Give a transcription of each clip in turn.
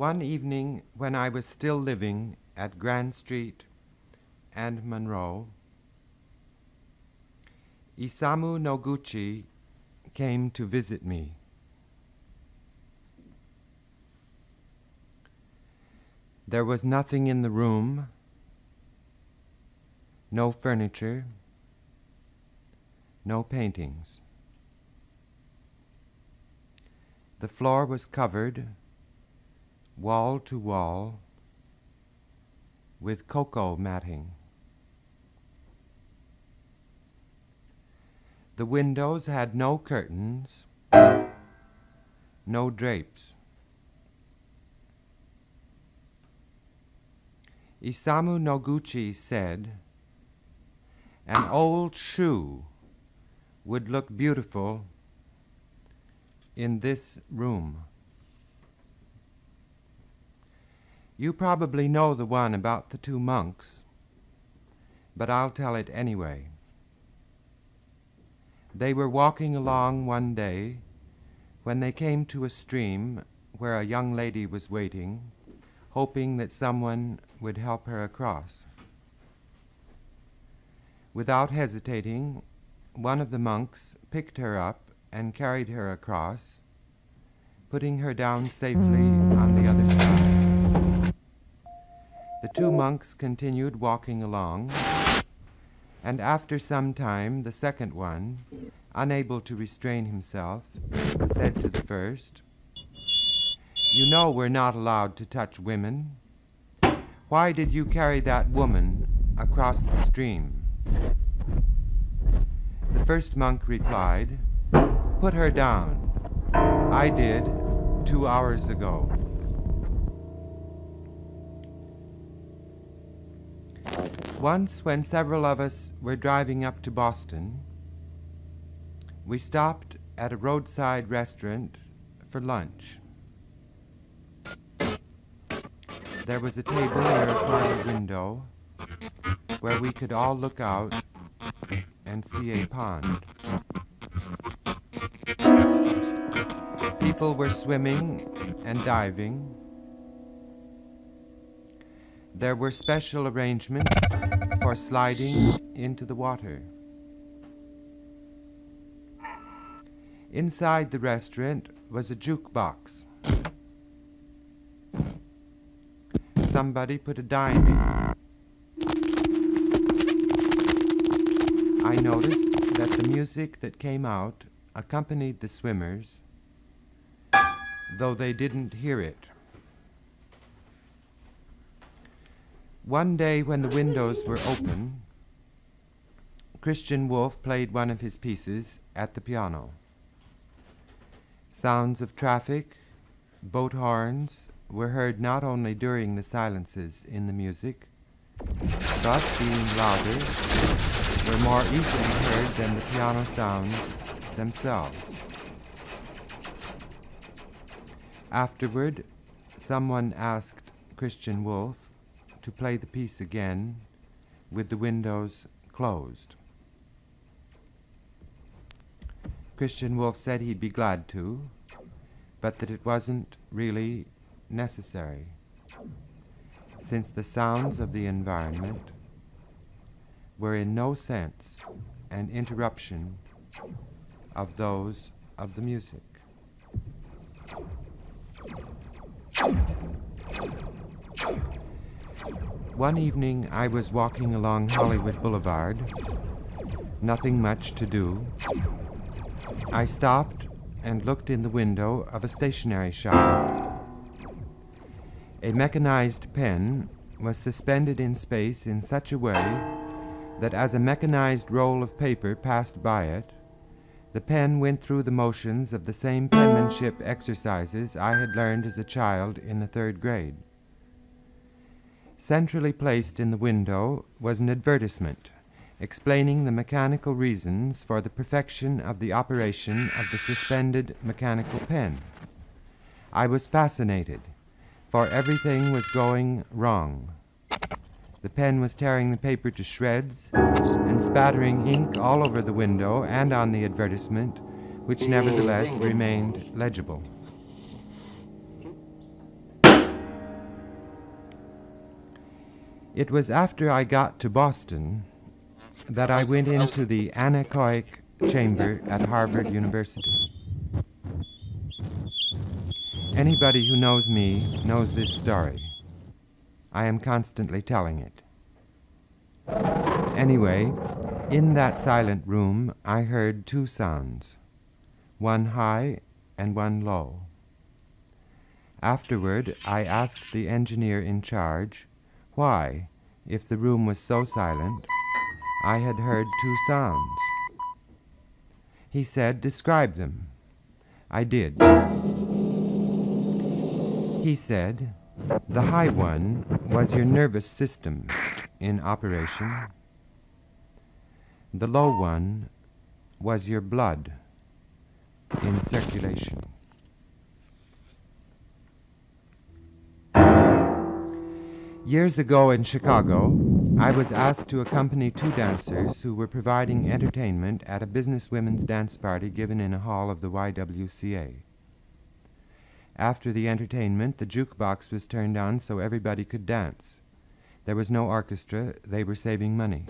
One evening when I was still living at Grand Street and Monroe, Isamu Noguchi came to visit me. There was nothing in the room, no furniture, no paintings. The floor was covered, wall to wall, with cocoa matting. The windows had no curtains, no drapes. Isamu Noguchi said, "An old shoe would look beautiful in this room." You probably know the one about the two monks, but I'll tell it anyway. They were walking along one day when they came to a stream where a young lady was waiting, hoping that someone would help her across. Without hesitating, one of the monks picked her up and carried her across, putting her down safely on the other side. The two monks continued walking along, and after some time the second one, unable to restrain himself, said to the first, "You know we're not allowed to touch women. Why did you carry that woman across the stream?" The first monk replied, "Put her down. I did 2 hours ago." Once, when several of us were driving up to Boston, we stopped at a roadside restaurant for lunch. There was a table near a parlor window where we could all look out and see a pond. People were swimming and diving. There were special arrangements for sliding into the water. Inside the restaurant was a jukebox. Somebody put a dime in. I noticed that the music that came out accompanied the swimmers, though they didn't hear it. One day when the windows were open, Christian Wolff played one of his pieces at the piano. Sounds of traffic, boat horns, were heard not only during the silences in the music, but, being louder, were more easily heard than the piano sounds themselves. Afterward, someone asked Christian Wolff to play the piece again with the windows closed. Christian Wolff said he'd be glad to, but that it wasn't really necessary, since the sounds of the environment were in no sense an interruption of those of the music. One evening I was walking along Hollywood Boulevard, nothing much to do. I stopped and looked in the window of a stationery shop. A mechanized pen was suspended in space in such a way that as a mechanized roll of paper passed by it, the pen went through the motions of the same penmanship exercises I had learned as a child in the 3rd grade. Centrally placed in the window was an advertisement explaining the mechanical reasons for the perfection of the operation of the suspended mechanical pen. I was fascinated, for everything was going wrong. The pen was tearing the paper to shreds and spattering ink all over the window and on the advertisement, which nevertheless remained legible. It was after I got to Boston that I went into the anechoic chamber at Harvard University. Anybody who knows me knows this story. I am constantly telling it. Anyway, in that silent room, I heard two sounds, one high and one low. Afterward, I asked the engineer in charge why, if the room was so silent, I had heard two sounds. He said, "Describe them." I did. He said, "The high one was your nervous system in operation. The low one was your blood in circulation." Years ago in Chicago, I was asked to accompany two dancers who were providing entertainment at a businesswomen's dance party given in a hall of the YWCA. After the entertainment, the jukebox was turned on so everybody could dance. There was no orchestra. They were saving money.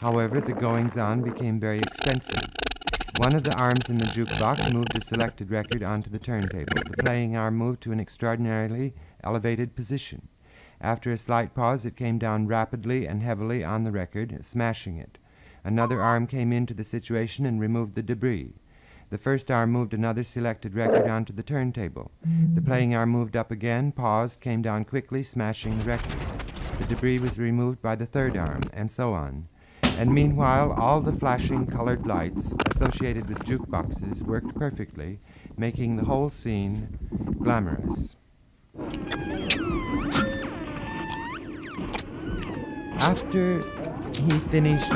However, the goings-on became very expensive. One of the arms in the jukebox moved a selected record onto the turntable. The playing arm moved to an extraordinarily elevated position. After a slight pause, it came down rapidly and heavily on the record, smashing it. Another arm came into the situation and removed the debris. The first arm moved another selected record onto the turntable. The playing arm moved up again, paused, came down quickly, smashing the record. The debris was removed by the third arm, and so on. And meanwhile, all the flashing colored lights associated with jukeboxes worked perfectly, making the whole scene glamorous. After he finished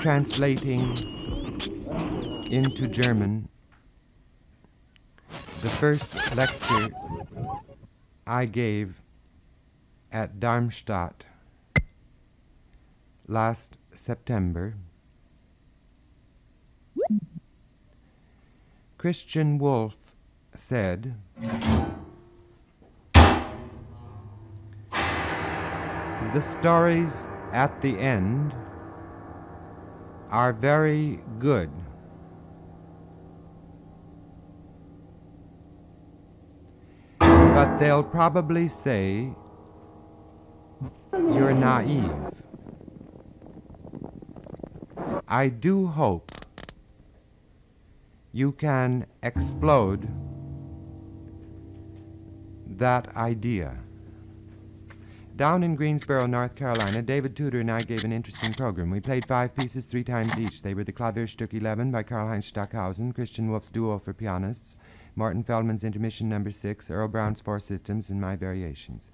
translating into German the first lecture I gave at Darmstadt last September, Christian Wolff said, "The stories at the end are very good. But they'll probably say you're naive. I do hope you can explode that idea." Down in Greensboro, North Carolina, David Tudor and I gave an interesting program. We played 5 pieces 3 times each. They were the Klavierstück 11 by Karl-Heinz Stockhausen, Christian Wolff's Duo for pianists, Martin Feldman's Intermission No. 6, Earl Brown's 4 systems, and my variations.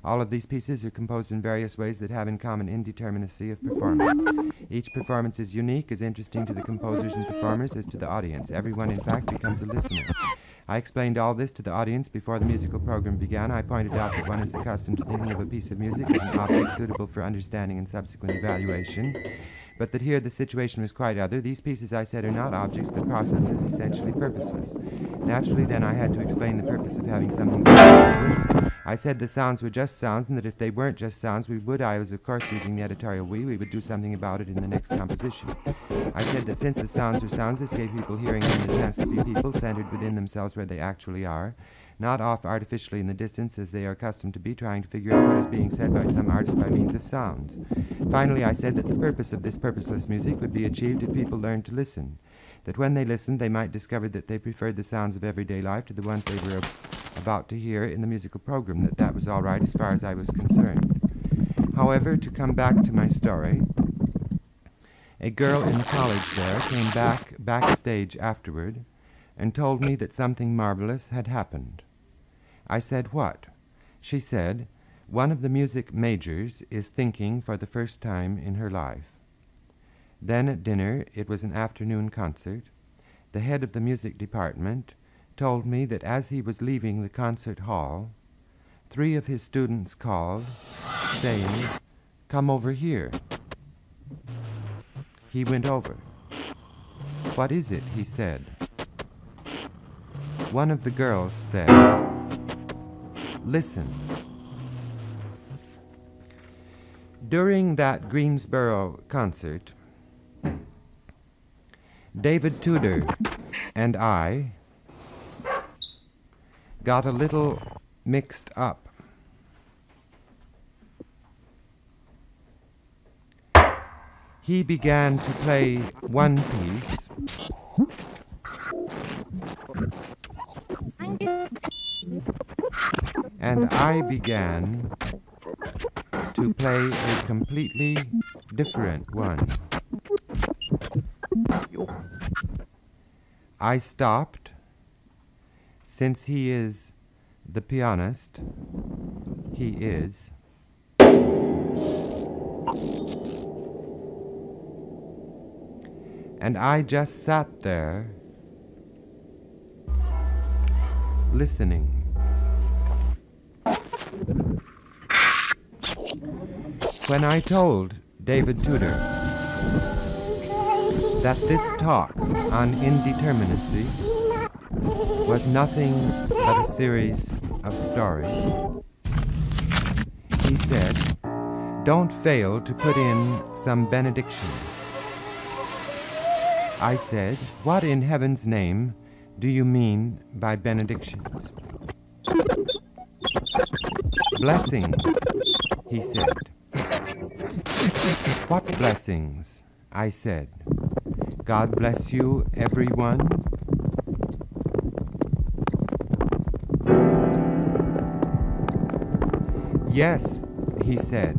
All of these pieces are composed in various ways that have in common indeterminacy of performance. Each performance is unique, as interesting to the composers and performers as to the audience. Everyone, in fact, becomes a listener. I explained all this to the audience before the musical program began. I pointed out that one is accustomed to thinking of a piece of music as an object suitable for understanding and subsequent evaluation, but that here the situation was quite other. These pieces, I said, are not objects, but processes, essentially purposeless. Naturally, then, I had to explain the purpose of having something purposeless. I said the sounds were just sounds, and that if they weren't just sounds, I was of course using the editorial we would do something about it in the next composition. I said that since the sounds were sounds, this gave people hearing them the chance to be people, centered within themselves where they actually are, not off artificially in the distance as they are accustomed to be, trying to figure out what is being said by some artist by means of sounds. Finally, I said that the purpose of this purposeless music would be achieved if people learned to listen, that when they listened, they might discover that they preferred the sounds of everyday life to the ones they were about to hear in the musical program, that was all right as far as I was concerned. However, to come back to my story, a girl in the college there came backstage afterward and told me that something marvelous had happened. I said, "What?" She said, "One of the music majors is thinking for the first time in her life." Then at dinner, it was an afternoon concert, the head of the music department told me that as he was leaving the concert hall, 3 of his students called, saying, "Come over here." He went over. "What is it?" he said. One of the girls said, "Listen." During that Greensboro concert, David Tudor and I got a little mixed up. He began to play one piece, and I began to play a completely different one. I stopped, since he is the pianist, he is, and I just sat there listening. When I told David Tudor that this talk on indeterminacy was nothing but a series of stories, he said, "Don't fail to put in some benedictions." I said, "What in heaven's name do you mean by benedictions?" "Blessings," he said. "What blessings?" I said. "God bless you, everyone." "Yes," he said,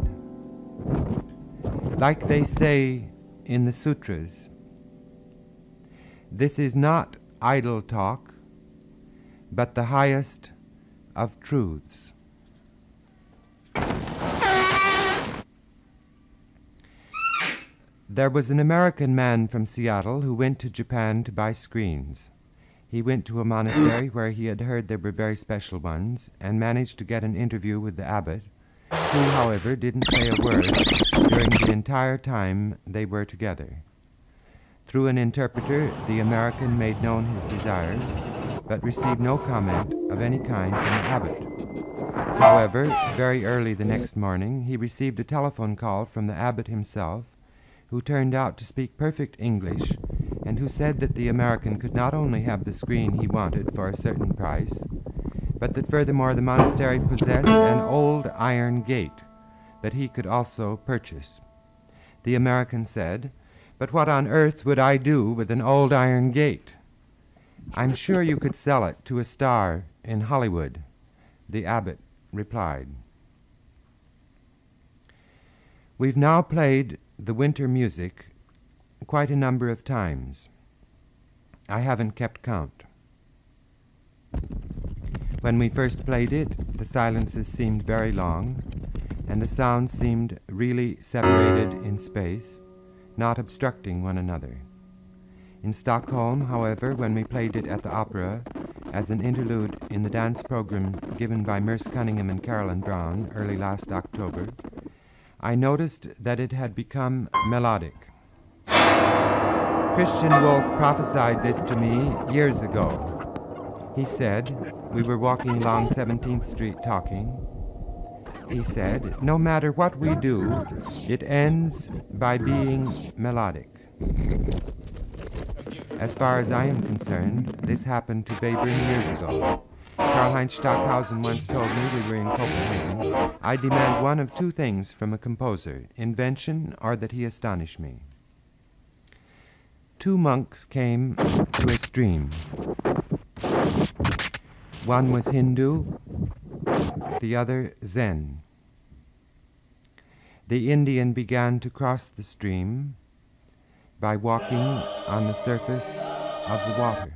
"like they say in the sutras, this is not idle talk, but the highest of truths." There was an American man from Seattle who went to Japan to buy screens. He went to a monastery where he had heard there were very special ones and managed to get an interview with the abbot, who, however, didn't say a word during the entire time they were together. Through an interpreter, the American made known his desires, but received no comment of any kind from the abbot. However, very early the next morning, he received a telephone call from the abbot himself, who turned out to speak perfect English, and who said that the American could not only have the screen he wanted for a certain price, but that furthermore the monastery possessed an old iron gate that he could also purchase. The American said, "But what on earth would I do with an old iron gate?" "I'm sure you could sell it to a star in Hollywood," the abbot replied. We've now played the winter music quite a number of times. I haven't kept count. When we first played it, the silences seemed very long, and the sounds seemed really separated in space, not obstructing one another. In Stockholm, however, when we played it at the opera as an interlude in the dance program given by Merce Cunningham and Carolyn Brown early last October, I noticed that it had become melodic. Christian Wolff prophesied this to me years ago. He said, we were walking along 17th Street talking. He said, "No matter what we do, it ends by being melodic." As far as I am concerned, this happened to Webern years ago. Karl-Heinz Stockhausen once told me, we were in Copenhagen, "I demand one of two things from a composer, invention or that he astonish me." Two monks came to a stream. One was Hindu, the other Zen. The Indian began to cross the stream by walking on the surface of the water.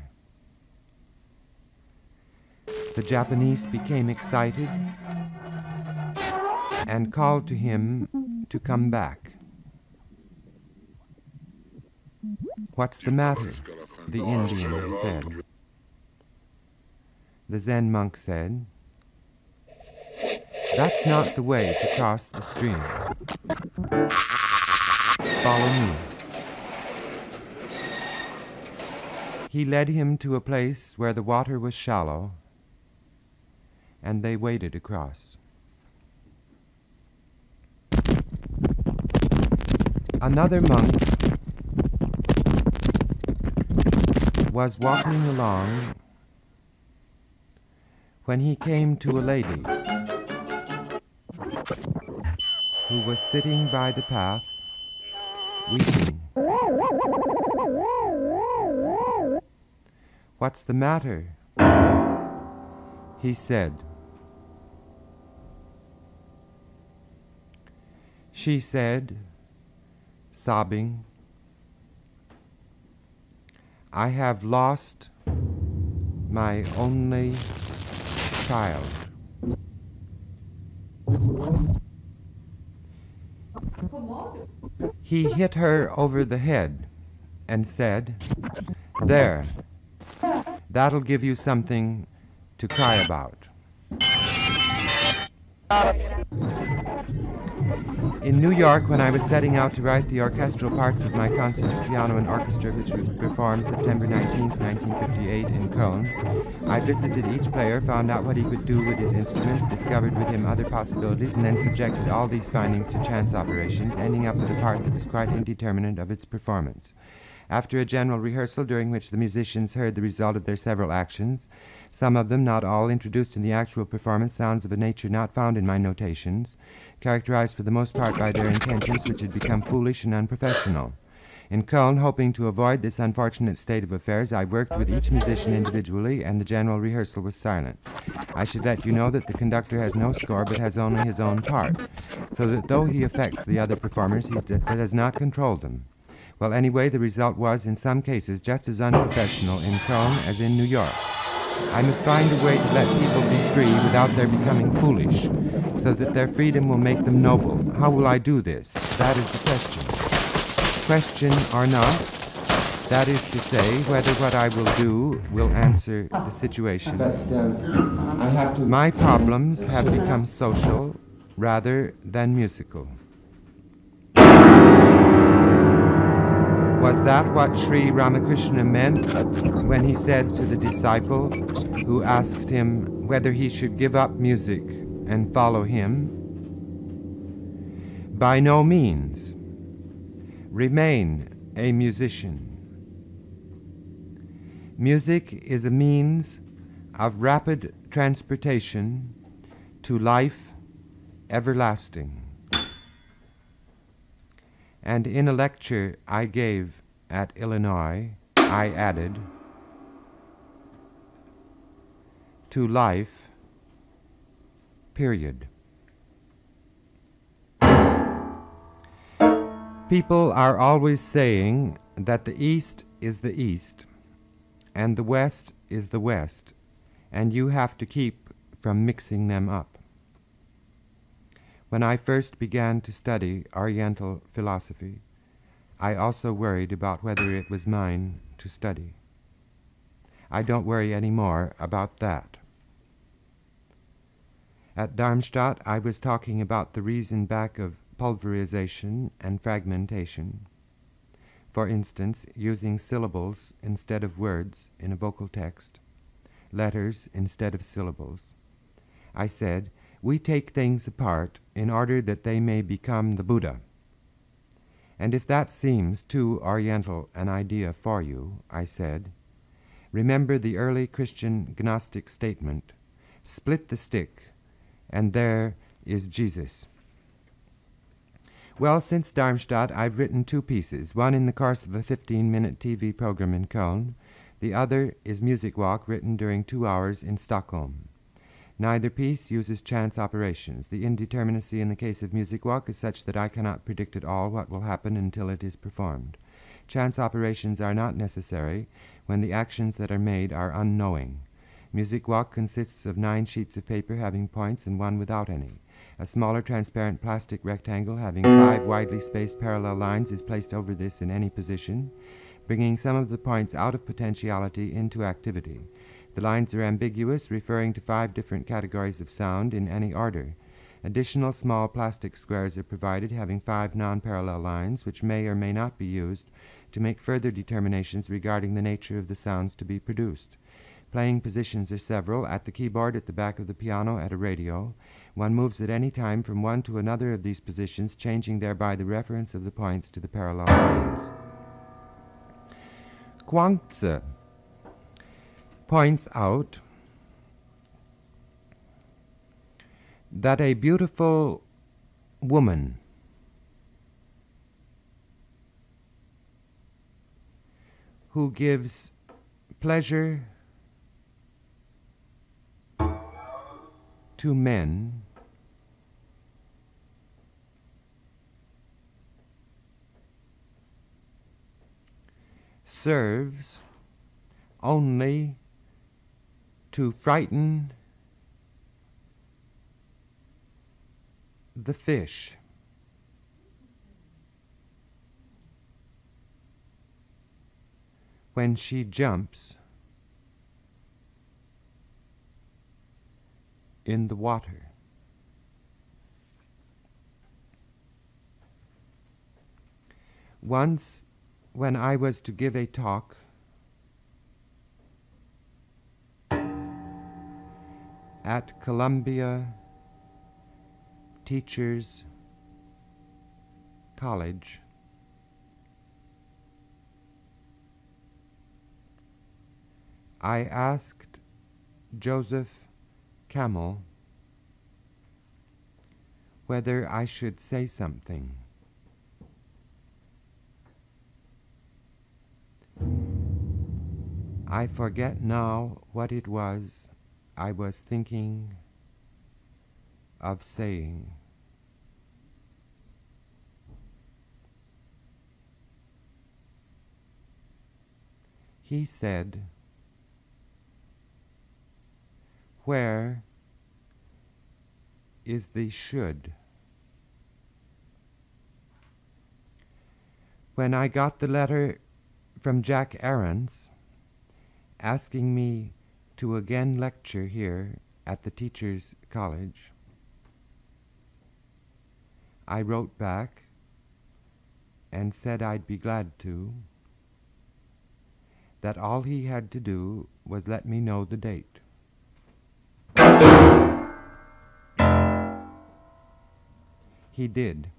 The Japanese became excited and called to him to come back. "What's the matter?" the Indian said. The Zen monk said, "That's not the way to cross the stream. Follow me." He led him to a place where the water was shallow, and they waded across. Another monk was walking along when he came to a lady who was sitting by the path weeping. "What's the matter?" he said. She said, sobbing, "I have lost my only child." He hit her over the head and said, "There, that'll give you something to cry about." In New York, when I was setting out to write the orchestral parts of my concert for piano and orchestra, which was performed September 19th, 1958 in Cologne, I visited each player, found out what he could do with his instruments, discovered with him other possibilities, and then subjected all these findings to chance operations, ending up with a part that was quite indeterminate of its performance. After a general rehearsal during which the musicians heard the result of their several actions, some of them, not all, introduced in the actual performance sounds of a nature not found in my notations, characterized for the most part by their intentions, which had become foolish and unprofessional. In Cologne, hoping to avoid this unfortunate state of affairs, I worked with each musician individually, and the general rehearsal was silent. I should let you know that the conductor has no score but has only his own part, so that though he affects the other performers, he does not control them. Well, anyway, the result was, in some cases, just as unprofessional in Cologne as in New York. I must find a way to let people be free without their becoming foolish, so that their freedom will make them noble. How will I do this? That is the question. Question or not, that is to say, whether what I will do will answer the situation. But I have to... My problems have become social rather than musical. Was that what Sri Ramakrishna meant when he said to the disciple who asked him whether he should give up music and follow him? By no means. Remain a musician. Music is a means of rapid transportation to life everlasting. And in a lecture I gave at Illinois, I added, to life, period. People are always saying that the East is the East, and the West is the West, and you have to keep from mixing them up. When I first began to study Oriental philosophy, I also worried about whether it was mine to study. I don't worry any more about that. At Darmstadt, I was talking about the reason back of pulverization and fragmentation. For instance, using syllables instead of words in a vocal text, letters instead of syllables. I said, we take things apart in order that they may become the Buddha. And if that seems too Oriental an idea for you, I said, remember the early Christian Gnostic statement, split the stick, and there is Jesus. Well, since Darmstadt, I've written 2 pieces, one in the course of a 15-minute TV program in Cologne. The other is Music Walk, written during 2 hours in Stockholm. Neither piece uses chance operations. The indeterminacy in the case of Music Walk is such that I cannot predict at all what will happen until it is performed. Chance operations are not necessary when the actions that are made are unknowing. Music Walk consists of 9 sheets of paper having points and 1 without any. A smaller transparent plastic rectangle having 5 widely spaced parallel lines is placed over this in any position, bringing some of the points out of potentiality into activity. The lines are ambiguous, referring to 5 different categories of sound in any order. Additional small plastic squares are provided having 5 non-parallel lines, which may or may not be used to make further determinations regarding the nature of the sounds to be produced. Playing positions are several: at the keyboard, at the back of the piano, at a radio. One moves at any time from one to another of these positions, changing thereby the reference of the points to the parallel lines. Chuang-Tzu points out that a beautiful woman who gives pleasure to men serves only to frighten the fish. When she jumps in the water. Once, when I was to give a talk at Columbia Teachers College, I asked Joseph Camel whether I should say something. I forget now what it was I was thinking of saying. He said, "Where is the should?" When I got the letter from Jack Aarons asking me to again lecture here at the Teachers College, I wrote back and said I'd be glad to, that all he had to do was let me know the date. He did.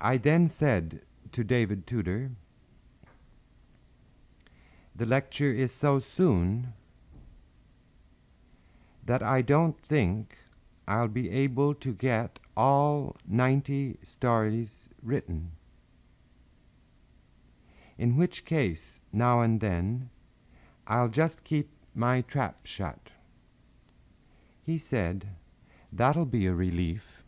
I then said to David Tudor, "The lecture is so soon that I don't think I'll be able to get all 90 stories written. In which case, now and then, I'll just keep my trap shut." He said, "That'll be a relief."